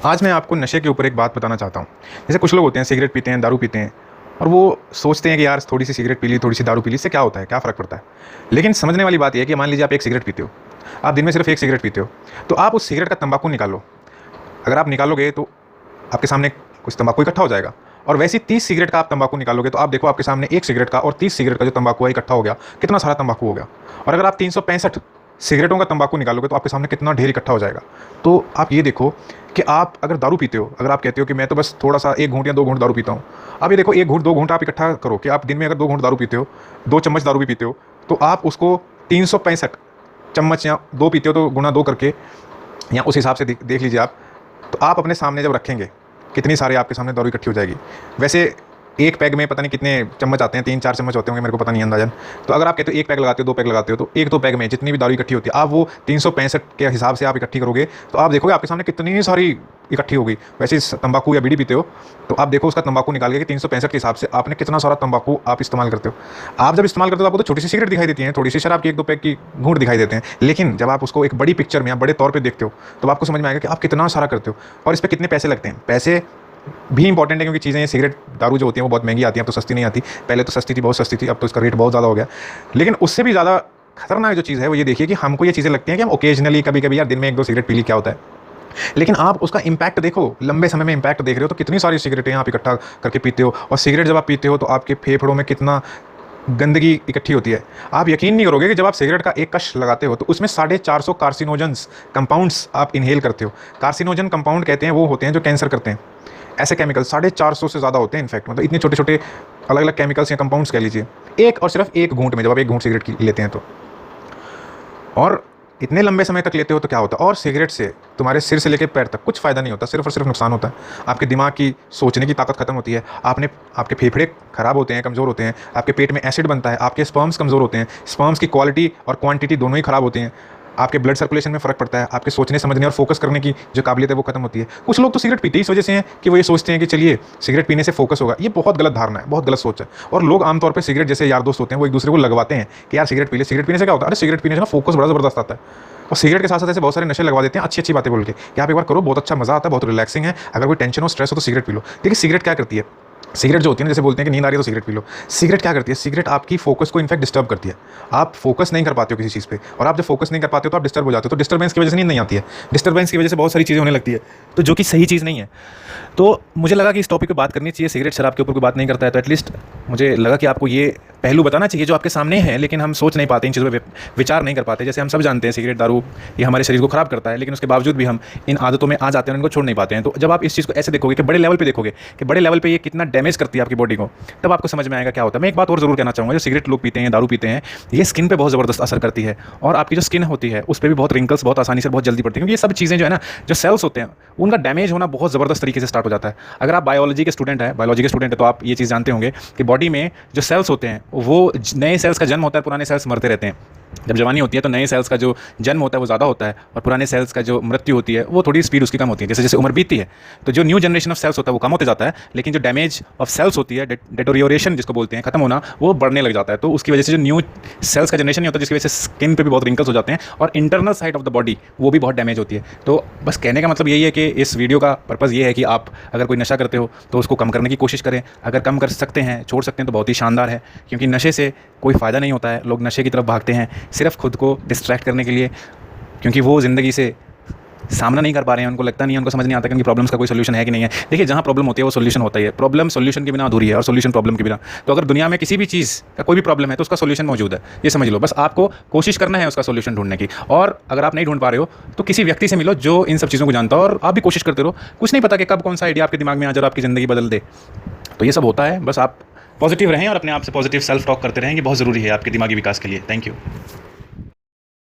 आज मैं आपको नशे के ऊपर एक बात बताना चाहता हूँ। जैसे कुछ लोग होते हैं सिगरेट पीते हैं, दारू पीते हैं और वो सोचते हैं कि यार थोड़ी सी सिगरेट पी ली, थोड़ी सी दारू पी ली, इससे क्या होता है, क्या फ़र्क पड़ता है। लेकिन समझने वाली बात यह है कि मान लीजिए आप एक सिगरेट पीते हो, आप दिन में सिर्फ एक सिगरेट पीते हो, तो आप उस सिगरेट का तंबाकू निकालो। अगर आप निकालोगे तो आपके सामने कुछ तंबाकू इकट्ठा हो जाएगा, और वैसे 30 सिगरेट का आप तंबाकू निकालोगे तो आप देखो आपके सामने एक सिगरेट का और 30 सिगरेट का जो तंबाकू है इकट्ठा हो गया, कितना सारा तंबाकू हो गया। और अगर आप 365 सिगरेटों का तंबाकू निकालोगे तो आपके सामने कितना ढेर इकट्ठा हो जाएगा। तो आप ये देखो कि आप अगर दारू पीते हो, अगर आप कहते हो कि मैं तो बस थोड़ा सा 1 घूंट या 2 घूंट दारू पीता हूँ, आप ये देखो 1 घूंट 2 घूंट आप इकट्ठा करो कि आप दिन में अगर 2 घूंट दारू पीते हो, 2 चम्मच दारू भी पीते हो, तो आप उसको 365 चम्मच या 2 पीते हो तो गुना 2 करके या उस हिसाब से देख लीजिए आप। तो आप अपने सामने जब रखेंगे कितनी सारे आपके सामने दारू इकट्ठी हो जाएगी। वैसे एक पैग में पता नहीं कितने चम्मच आते हैं, 3-4 चम्मच होते होंगे, मेरे को पता नहीं अंदाजन। तो अगर आप कहते हो 1 पैग लगाते हो, 2 पैग लगाते हो, तो 1-2 पैग में जितनी भी दारू इकट्ठी होती है आप वो 365 के हिसाब से आप इकट्ठी करोगे तो आप देखोगे आपके सामने कितनी सारी इकट्ठी होगी। वैसे तंबाकू या बीड़ी पीते हो तो आप देखो उसका तंबाकू निकाल के 365 के हिसाब से आपने कितना सारा तंबाकू आप इस्तेमाल करते हो। आप जब इस्तेमाल करते हो तो आपको तो छोटी सी सिगरेट दिखाई देती है, थोड़ी सी शराब की 1-2 पैग की घूंट दिखाई देते हैं, लेकिन जब आप उसको एक बड़ी पिक्चर में या बड़े तौर पर देखते हो तो आपको समझ में आएगा कि आप कितना सारा करते हो और इस पर कितने पैसे लगते हैं। पैसे भी इंपॉर्टेंट है क्योंकि चीज़ें, ये सिगरेट दारू जो होती है वो बहुत महंगी आती है, अब तो सस्ती नहीं आती। पहले तो सस्ती थी, बहुत सस्ती थी, अब तो इसका रेट बहुत ज़्यादा हो गया। लेकिन उससे भी ज़्यादा खतरनाक जो चीज़ है वो ये देखिए कि हमको ये चीज़ें लगती हैं कि हम ओकेजनली कभी कभी यार दिन में 1-2 सिगरेट पी ली, क्या होता है। लेकिन आप उसका इंपैक्ट देखो, लंबे समय में इंपैक्ट देख रहे हो तो कितनी सारी सिगरेटें आप इकट्ठा करके पीते हो, और सिगरेट जब आप पीते हो तो आपके फेफड़ों में कितना गंदगी इकट्ठी होती है। आप यकीन नहीं करोगे कि जब आप सिगरेट का एक कश लगाते हो तो उसमें 450 कार्सिनोजेंस कंपाउंड्स आप इनहेल करते हो। कार्सिनोजन कंपाउंड कहते हैं वो होते हैं जो कैंसर करते हैं। ऐसे केमिकल 450 से ज़्यादा होते हैं इनफैक्ट, मतलब इतने छोटे छोटे अलग अलग केमिकल्स या कंपाउंड्स कह लीजिए, एक और सिर्फ एक घूंट में, जब आप एक घूंट सिगरेट की लेते हैं तो। और इतने लंबे समय तक लेते हो तो क्या होता है, और सिगरेट से तुम्हारे सिर से लेकर पैर तक कुछ फ़ायदा नहीं होता, सिर्फ और सिर्फ नुकसान होता है। आपके दिमाग की सोचने की ताकत खत्म होती है, आपके फेफड़े खराब होते हैं, कमज़ोर होते हैं, आपके पेट में एसिड बनता है, आपके स्पर्म्स कमज़ोर होते हैं, स्पर्म्स की क्वालिटी और क्वांटिटी दोनों ही ख़राब होती हैं, आपके ब्लड सर्कुलेशन में फ़र्क पड़ता है, आपके सोचने समझने और फोकस करने की जो काबिलियत है वो खत्म होती है। कुछ लोग तो सिगरेट पीते ही इस वजह से हैं कि वो ये सोचते हैं कि चलिए सिगरेट पीने से फोकस होगा। ये बहुत गलत धारणा है, बहुत गलत सोच है। और लोग आमतौर पे सिगरेट, जैसे यार दोस्त होते हैं, वो एक दूसरे को लगवाते हैं कि यार सिगरेट पी ले, सिगरेट पीने से क्या होता है, अरे सिगरेट पीने से ना फोकस बड़ा ज़बरदस्त आता है। और सिगरेट के साथ साथ ऐसे बहुत सारे नशे लगवा देते हैं अच्छी अच्छी बातें बोल के कि आप एक बार करो, बहुत अच्छा मज़ा आता है, बहुत रिलैक्सिंग है, अगर कोई टेंशन हो, स्ट्रेस हो तो सिगरेट पी लो। देखिए सिगरेट क्या करती है, सिगरेट जो होती है ना, जैसे बोलते हैं कि नींद आ रही है तो सिगरेट पी लो, सिगरेट क्या करती है, सिगरेट आपकी फोकस को इनफैक्ट डिस्टर्ब करती है। आप फोकस नहीं कर पाते हो किसी चीज़ पे, और आप जब फोकस नहीं कर पाते हो तो आप डिस्टर्ब हो जाते हो, तो डिस्टर्बेंस की वजह से नींद नहीं आती है, डिस्टर्बेंस की वजह से बहुत सारी चीज़ें होने लगती है, तो जो कि सही चीज़ नहीं है। तो मुझे लगा कि इस टॉपिक पे बात करनी चाहिए। सिगरेट शराब के ऊपर कोई बात नहीं करता है, तो एटलीस्ट मुझे लगा कि आपको ये पहलू बताना चाहिए जो आपके सामने है, लेकिन हम सोच नहीं पाते, इन चीज़ों पे विचार नहीं कर पाते। जैसे हम सब जानते हैं सिगरेट दारू ये हमारे शरीर को खराब करता है, लेकिन उसके बावजूद भी हम इन आदतों में आ जाते हैं और इनको छोड़ नहीं पाते हैं। तो जब आप इस चीज़ को ऐसे देखोगे कि बड़े लेवल पे देखोगे कि बड़े लेवल पे ये कितना डैमेज करती है आपकी बॉडी को, तब आपको समझ में आएगा क्या होता है। मैं एक बात और ज़रूर कहना चाहूँगा, जो सिगरेट लोग पीते हैं, दारू पीते हैं, ये स्किन पे बहुत ज़बरदस्त असर करती है, और आपकी जो स्किन होती है उस पर भी बहुत रिंकल्स बहुत आसानी से बहुत जल्दी पड़ती है, क्योंकि ये सब चीज़ें जो है ना, जो सेल्स होते हैं उनका डैमेज होना बहुत ज़बरदस्त तरीके से स्टार्ट हो जाता है। अगर आप बायोलॉजी के स्टूडेंट है तो आप ये चीज़ जानते होंगे कि बॉडी में जो सेल्स होते हैं वो, नए सेल्स का जन्म होता है, पुराने सेल्स मरते रहते हैं। जब जवानी होती है तो नए सेल्स का जो जन्म होता है वो ज़्यादा होता है, और पुराने सेल्स का जो मृत्यु होती है वो थोड़ी स्पीड उसकी कम होती है। जैसे जैसे उम्र बीतती है तो जो न्यू जनरेशन ऑफ सेल्स होता है वो कम होते जाता है, लेकिन जो डैमेज ऑफ सेल्स होती है, डेटोरियोरेशन जिसको बोलते हैं, खत्म होना, वो बढ़ने लग जाता है। तो उसकी वजह से जो न्यू सेल्स का जनरेशन नहीं होता, जिसकी वजह से स्किन पे भी बहुत रिंकल्स हो जाते हैं, और internal side of the body वो भी बहुत डैमेज होती है। तो बस कहने का मतलब यही है कि इस वीडियो का पर्पज़ ये है कि आप अगर कोई नशा करते हो तो उसको कम करने की कोशिश करें। अगर कम कर सकते हैं, छोड़ सकते हैं, तो बहुत ही शानदार है, क्योंकि नशे से कोई फ़ायदा नहीं होता है। लोग नशे की तरफ भागते हैं सिर्फ खुद को डिस्ट्रैक्ट करने के लिए, क्योंकि वो ज़िंदगी से सामना नहीं कर पा रहे हैं, उनको लगता नहीं है, उनको समझ नहीं आता कि उनकी प्रॉब्लम्स का कोई सोल्यूशन है कि नहीं है। देखिए जहाँ प्रॉब्लम होती है वो सोल्यूशन होता ही है, प्रॉब्लम सोल्यूशन के बिना अधूरी है, और सोल्यूशन प्रॉब्लम के बिना। तो अगर दुनिया में किसी भी चीज़ का कोई भी प्रॉब्लम है तो उसका सोल्यूशन मौजूद है, ये समझ लो। बस आपको कोशिश करना है उसका सोल्यूशन ढूंढने की, और अगर आप नहीं ढूंढ पा रहे हो तो किसी व्यक्ति से मिलो जो इन सब चीज़ों को जानता हो, और आप भी कोशिश करते रहो। कुछ नहीं पता कि कब कौन सा आइडिया आपके दिमाग में आ जाए और आपकी ज़िंदगी बदल दे। तो ये सब होता है, बस आप पॉजिटिव रहें और अपने आप से पॉजिटिव सेल्फ टॉक करते रहें, ये बहुत ज़रूरी है आपके दिमागी विकास के लिए। Thank you.